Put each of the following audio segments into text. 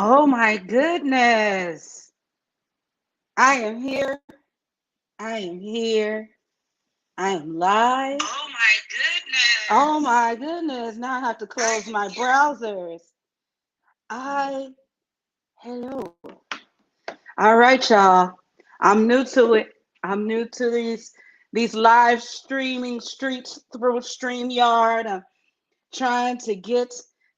Oh my goodness. I am here. I am here. I am live. Oh my Oh goodness. my goodness. Now I have to I close am my here. browsers. I, hello. All right, y'all. I'm new to it. I'm new to these live streaming streets through StreamYard. I'm trying to get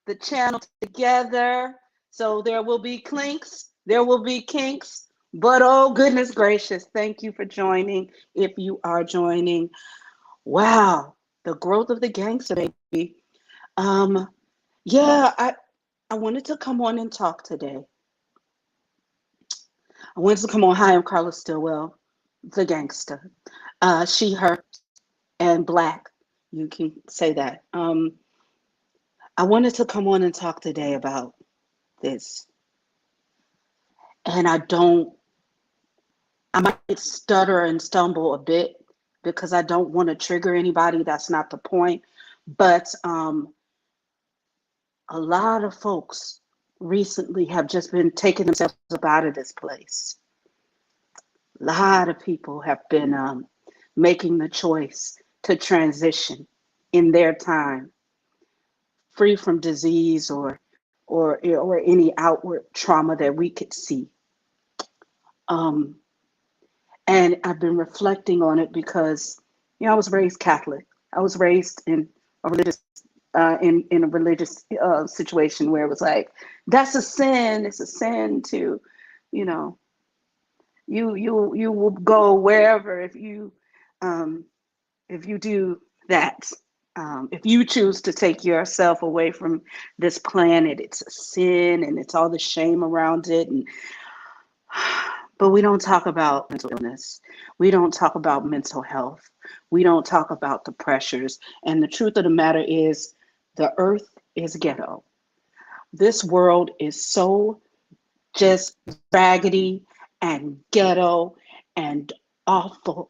the channel together. So there will be clinks, there will be kinks. But oh, goodness gracious, thank you for joining. If you are joining, wow, the growth of the gangster, baby. Um, yeah, I wanted to come on and talk today. I wanted to come on. Hi, I'm Carla Stillwell, the gangster. She, her, and black. You can say that. I wanted to come on and talk today about this. And I might stutter and stumble a bit because I don't want to trigger anybody. That's not the point. But a lot of folks recently have just been taking themselves up out of this place. A lot of people have been making the choice to transition in their time, free from disease or any outward trauma that we could see. Um, and I've been reflecting on it because, I was raised Catholic. I was raised a religious in a religious situation where it was like, that's a sin. It's a sin to, you know, you will go wherever um, if you do that. If you choose to take yourself away from this planet, it's a sin, and it's all the shame around it. And but we don't talk about mental illness. We don't talk about mental health. We don't talk about the pressures. And the truth of the matter is, the earth is ghetto. This world is so just raggedy and ghetto and awful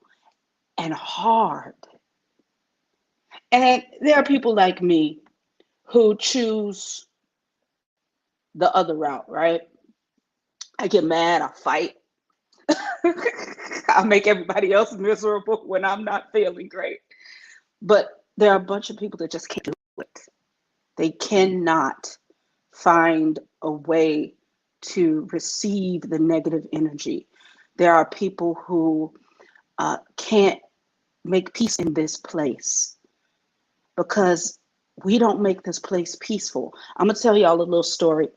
and hard. And there are people like me who choose the other route, right? I get mad, I fight, I make everybody else miserable when I'm not feeling great. But there are a bunch of people that just can't do it. They cannot find a way to receive the negative energy. There are people who can't make peace in this place because we don't make this place peaceful. I'm gonna tell y'all a little story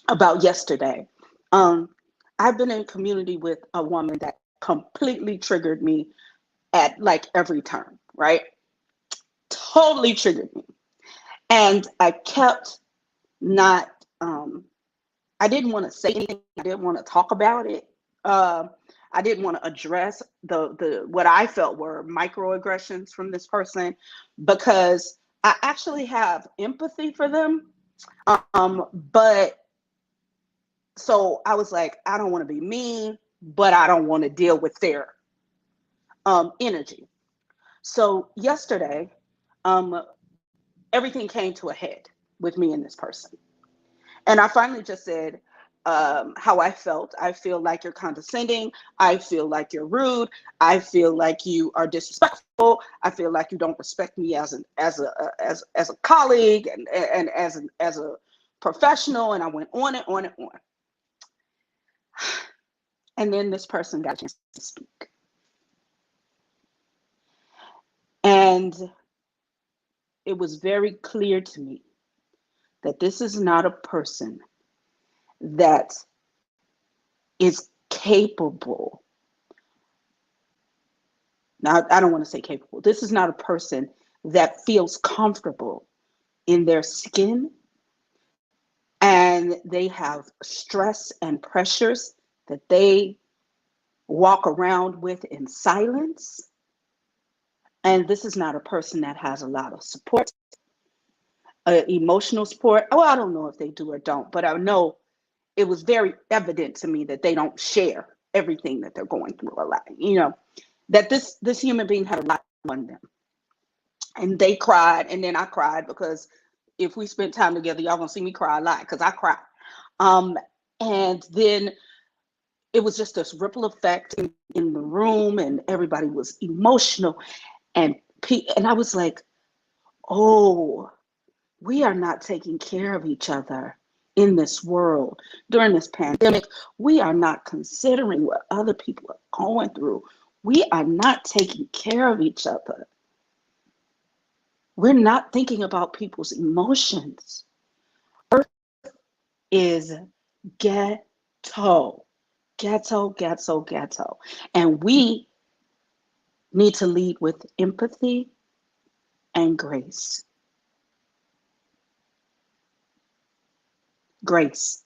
about yesterday. Um, I've been in community with a woman that completely triggered me at like every turn, right? Totally triggered me. And I kept not, I didn't want to say anything. I didn't want to talk about it. Uh, I didn't want to address the what I felt were microaggressions from this person because I actually have empathy for them. But so I was like, I don't want to be mean, but I don't want to deal with their energy. So yesterday, um, everything came to a head with me and this person. And I finally just said how I felt. I feel like you're condescending. I feel like you're rude. I feel like you are disrespectful. I feel like you don't respect me as a colleague and as a professional. And I went on and on and on. And then this person got a chance to speak. And it was very clear to me that this is not a person that is capable. Now, I don't want to say capable. This is not a person that feels comfortable in their skin and they have stress and pressures that they walk around with in silence. And this is not a person that has a lot of support, emotional support. Oh, I don't know if they do or don't, but I know it was very evident to me that they don't share everything that they're going through a lot. That this human being had a lot on them. And they cried, and then I cried because if we spent time together, y'all gonna see me cry a lot because I cry. Um, and then it was just this ripple effect in the room, and everybody was emotional. And and I was like, oh, we are not taking care of each other in this world during this pandemic. We are not considering what other people are going through. We are not taking care of each other. We're not thinking about people's emotions. Earth is ghetto, ghetto, ghetto, ghetto. And we need to lead with empathy and grace. Grace.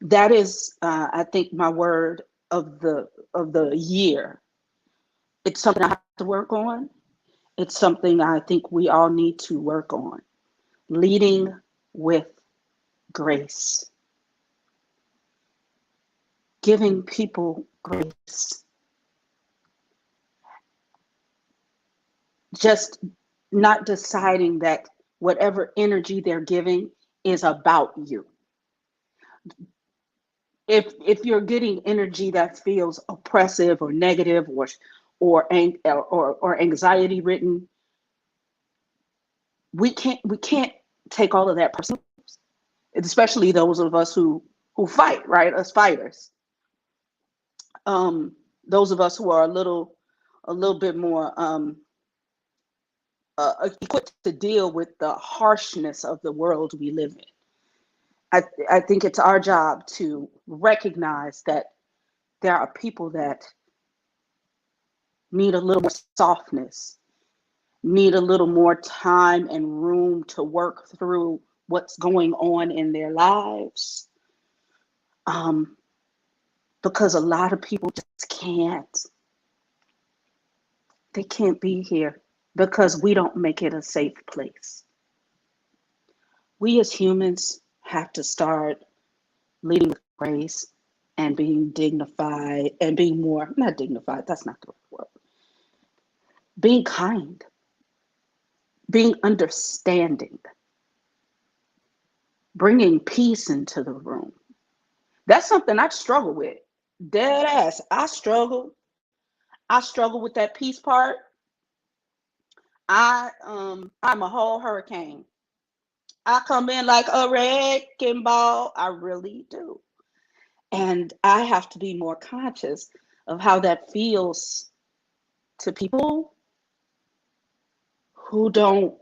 That is, I think, my word of the year. It's something I have to work on. It's something I think we all need to work on. Leading with grace. Giving people grace. Just not deciding that whatever energy they're giving is about you. If you're getting energy that feels oppressive or negative or anxiety ridden, we can't take all of that personally, especially those of us who fight, right? Us fighters. Those of us who are a little bit more equipped to deal with the harshness of the world we live in. I think it's our job to recognize that there are people that need a little more softness, need a little more time and room to work through what's going on in their lives. Um, because a lot of people just can't. They can't be here because we don't make it a safe place. We as humans have to start leading with grace and being dignified and being more, not dignified, that's not the right word, being kind, being understanding, bringing peace into the room. That's something I struggle with. Dead ass. I struggle. I struggle with that peace part. I'm a whole hurricane. I come in like a wrecking ball. I really do. And I have to be more conscious of how that feels to people who don't,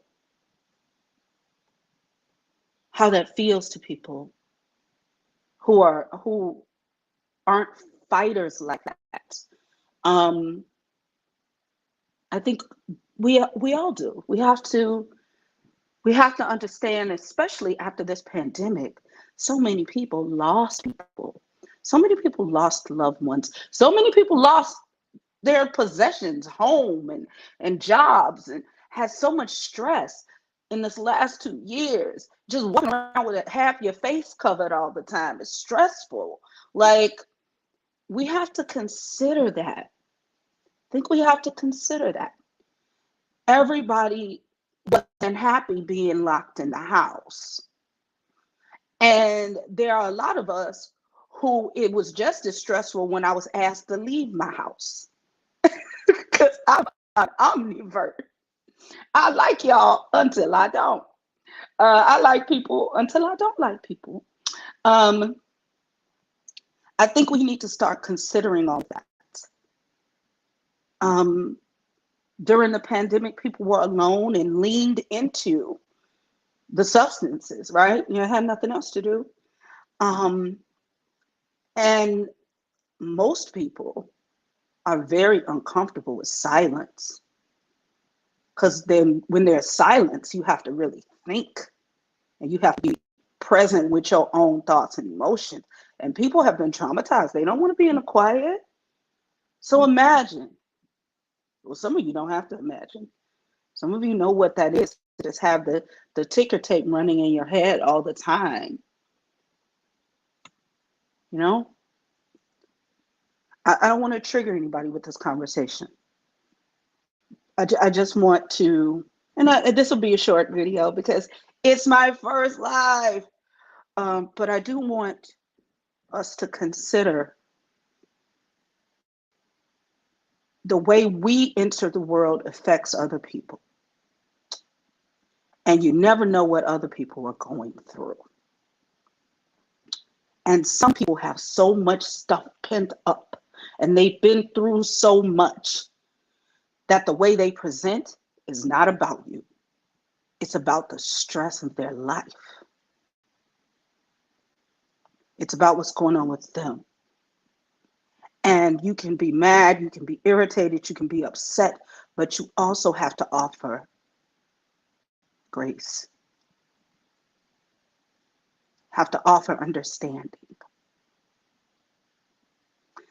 how that feels to people who aren't fighters like that. Um, I think we all do. We have to understand, especially after this pandemic, so many people lost people. So many people lost loved ones. So many people lost their possessions, home and jobs, and had so much stress in this last 2 years. Just walking around with half your face covered all the time. It's stressful. Like, we have to consider that. I think we have to consider that. Everybody wasn't happy being locked in the house. And there are a lot of us who it was just as stressful when I was asked to leave my house because I'm an omnivert. I like y'all until I don't. I like people until I don't like people. Um, I think we need to start considering all that. Um, During the pandemic, people were alone and leaned into the substances, right? You know, had nothing else to do. Um, and most people are very uncomfortable with silence because then when there's silence, you have to really think and you have to be present with your own thoughts and emotions. And people have been traumatized. They don't want to be in the quiet. So imagine, well, some of you don't have to imagine. Some of you know what that is. Just have the ticker tape running in your head all the time. You know, I don't want to trigger anybody with this conversation. I just want to, and this will be a short video because it's my first live. But I do want us to consider the way we enter the world affects other people. And you never know what other people are going through. And some people have so much stuff pent up and they've been through so much that the way they present is not about you. It's about the stress of their life. It's about what's going on with them. And you can be mad, you can be irritated, you can be upset, but you also have to offer grace. Have to offer understanding.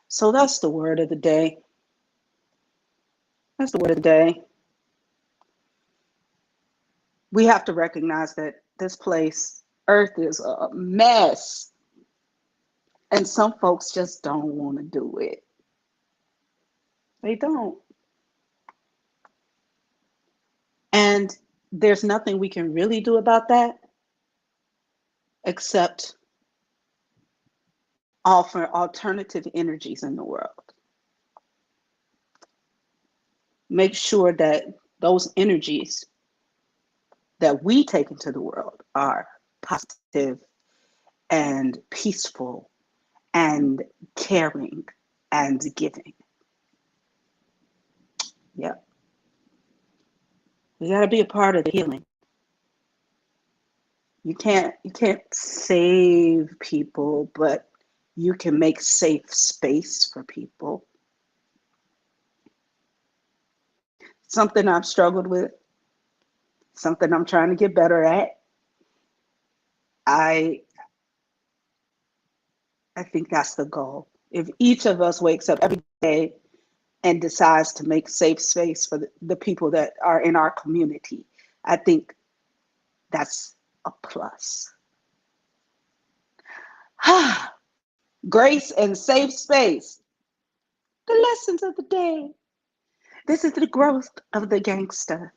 So that's the word of the day. That's the word of the day. We have to recognize that this place, Earth, is a mess. And some folks just don't want to do it. They don't. And there's nothing we can really do about that except offer alternative energies in the world. Make sure that those energies that we take into the world are positive and peaceful and caring and giving. Yeah. You got to be a part of the healing. You can't save people, but you can make safe space for people. Something I've struggled with, something I'm trying to get better at. I think that's the goal. If each of us wakes up every day and decides to make safe space for the people that are in our community, I think that's a plus. Grace and safe space. The lessons of the day. This is the growth of the gangster.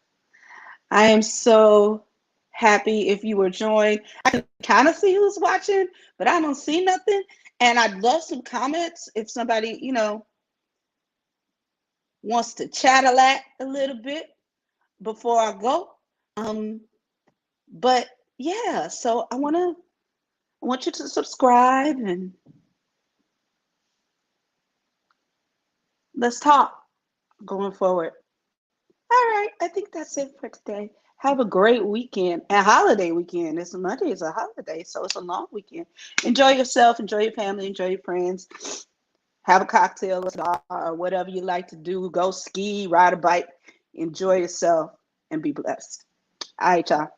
I am so happy if you were joined. I can kind of see who's watching, but I don't see nothing. And I'd love some comments if somebody, wants to chat a little bit before I go. But yeah, so I want you to subscribe and let's talk going forward. All right, I think that's it for today. Have a great weekend, a holiday weekend. It's Monday, is a holiday, so it's a long weekend. Enjoy yourself, enjoy your family, enjoy your friends. Have a cocktail or whatever you like to do. Go ski, ride a bike, enjoy yourself, and be blessed. All right, y'all.